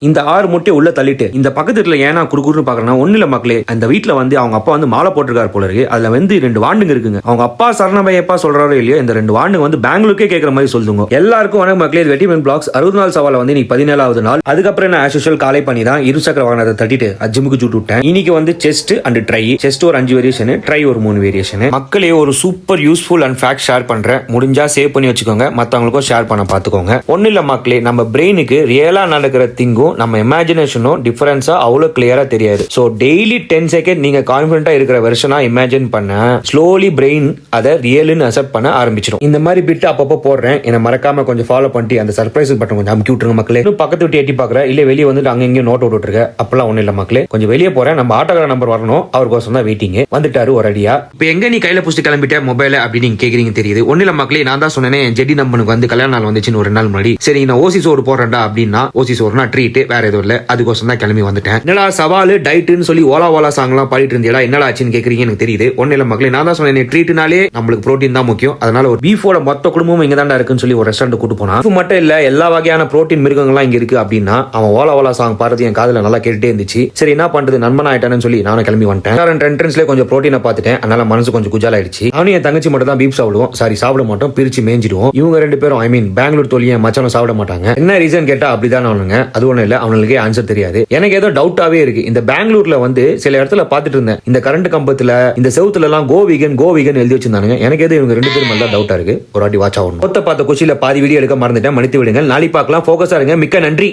இந்த 6 முட்டையை உள்ள தள்ளிட்டு இந்த பக்கத்து வீட்டுல ஏன்னா குறுக்குன்னு பாக்குறேன்னா ஒண்ணு இல்ல மக்களே, அந்த வீட்டுல வந்து அவங்க அப்பா வந்து மாலை போட்டிருக்காரு போல இருக்கு. அதுல வந்து 2 வாண்டுங்க இருக்குங்க. அவங்க அப்பா சரணபையப்பா சொல்றாரோ இல்லையோ, இந்த 2 வாண்டுங்க வந்து பெங்களூருக்கே கேட்கற மாதிரி சொல்லுங்க. எல்லாருக்கும் வணக்கம் மக்களே, இது வெட்டிமன் பிளாக்ஸ் 60 நாள் சவால வந்து இன்னைக்கு 17வது நாள். அதுக்கப்புறம் நான் ஆஸ் காலை பண்ணி தான் இருசக்கர வாகனத்தை தட்டிட்டு ஜிம்முக்கு சுட்டு விட்டேன். இன்னைக்கு வந்து செஸ்ட் அண்ட் ட்ரை. செஸ்ட் ஒரு 5 வேரியேஷன், ட்ரை ஒரு 3 வேரியேஷன். மக்களே ஒரு super useful and fact share பண்றேன். முடிஞ்சா சேவ் பண்ணி வச்சுக்கோங்க, மத்தவங்களுக்கும் ஷேர் பண்ண பாத்துக்கோங்க. ஒண்ணு இல்ல மக்களே, நம்ம பிரெயினுக்கு ரியலா நடக்கிற திங்கும் நம்ம இமேஜினேஷனும் டிஃபரன்ஸா அவ்வளவு கிளியரா தெரியாது. சோ டெய்லி 10 செகண்ட் நீங்க கான்ஃபிடென்ட்டா இருக்கிற வெர்ஷனா இமேஜின் பண்ண ஸ்லோலி பிரெயின் அதை ரியல்னு அக்செப்ட் பண்ண ஆரம்பிச்சிடும். இந்த மாதிரி பிட் அப்பப்போ போடுறேன், என்ன மறக்காம கொஞ்சம் ஃபாலோ பண்ணிட்டு அந்த சர்ப்ரைஸ் பட்டன் கொஞ்சம் அமுக்கி விட்டுருங்க மக்களே. இன்னும் பக்கத்து விட்டு எட்டி பாக்குற இல்ல வெளியே வந்துட்டு அங்க இங்கேயும் நோட் விட்டுட்டு இருக்க, அப்பெல்லாம் ஒண்ணு இல்ல மக்களே. கொஞ்சம் வெளியே போறேன், நம்ம ஆட்டோகிராஃப் நம்பர் வரணும், அவருக்கோசம் தான் வெயிட்டிங். வந்துட்டாரு ஒரு அடியா. இப்ப எங்க நீ கையில புடிச்சு கிளம்பிட்ட மொபைல் அப்படின்னு நீங்க கேக்குறீங்க தெரியுது. ஒண்ணு இல்ல மக்களே, நான் தான் சொன்னேன் ஜெடி நம்பனுக்கு வந்து கல்யாண நாள் வந்துச்சுன்னு ஒரு நாள் முன்னாடி. சரி நான் ஓசி சோறு போடுறேன்டா அப்படின்னா, ஓசி சோறுனா ட்ரீட், வேற எதுவும் இல்ல, அதுக்கோசம் தான் கிளம்பி வந்துட்டேன். என்னடா சவாலு டயட்னு சொல்லி ஓலா சாங் எல்லாம் பாடிட்டு இருந்தீங்களா, என்னடா ஆச்சுன்னு கேக்குறீங்க எனக்கு தெரியுது. ஒண்ணு இல்ல மக்களே, நான் தான் சொன்னேன் ட்ரீட்னாலே நம்மளுக்கு புரோட்டீன் தான் முக்கியம். அதனால ஒரு பீஃபோட மொத்த குடும்பமும் இங்க தான் இருக்குன்னு சொல்லி ஒரு ரெஸ்டாரண்ட் கூட்டு போனா, பீஃப் மட்டும் இல்ல எல்லா வகையான புரோட்டீன் மிருகங்கள்லாம் இங்க இருக்கு அப்படின்னா, அவன் ஓலா சாங் பாடுறது என் காதுல நல்லா கேட்டுட்டே இருந்துச்சு. சரி என்ன பண்றது, நண்பன் ஆயிட்டானு சொல்லி நானும் கிளம்பி வந்துட்டேன். என்ட்ரன்ஸ்ல கொஞ்சம் புரோட்டீனை பார்த்துட்டேன், அதனால மனசு கொஞ்சம் குஜால் ஆயிடுச்சு. அவனும் என் தங்கச்சி மட்டும் தான் பீஃப் சாப்பிடுவோம், சாப்பிட மாட்டோம், பிரிச்சு மேஞ்சிடுவோம். இவங்க 2 பேரும் ஐ மீன் பெங்களூர் தோழியை மச்சானும் சாப்பிட மாட்டாங்க. என்ன ரீசன் கேட்டா அப்படிதான் அவனுங்க. அது ஒண்ணும் இல்ல, அவனுக்கு ஆன்சர் தெரியாது. எனக்கு ஏதோ டவுட்டாவே இருக்கு. இந்த பெங்களூர்ல வந்து சில இடத்துல பாத்துட்டு இருந்தேன், இந்த கரண்ட் கம்பத்துல இந்த செவுத்துல எல்லாம் கோ வீகன் எழுதி வச்சிருந்தானுங்க. எனக்கு ஏதோ இவங்க 2 பேரும் நல்லா டவுட்டா இருக்கு. ஒரு வாட்டி வாட்ச் ஆகணும். பார்த்த குச்சியில பாதி வீடியோ எடுக்க மறந்துட்டேன், மன்னித்து விடுங்கள். நாளை பார்க்கலாம். போக்கஸா இருங்க. மிக்க நன்றி.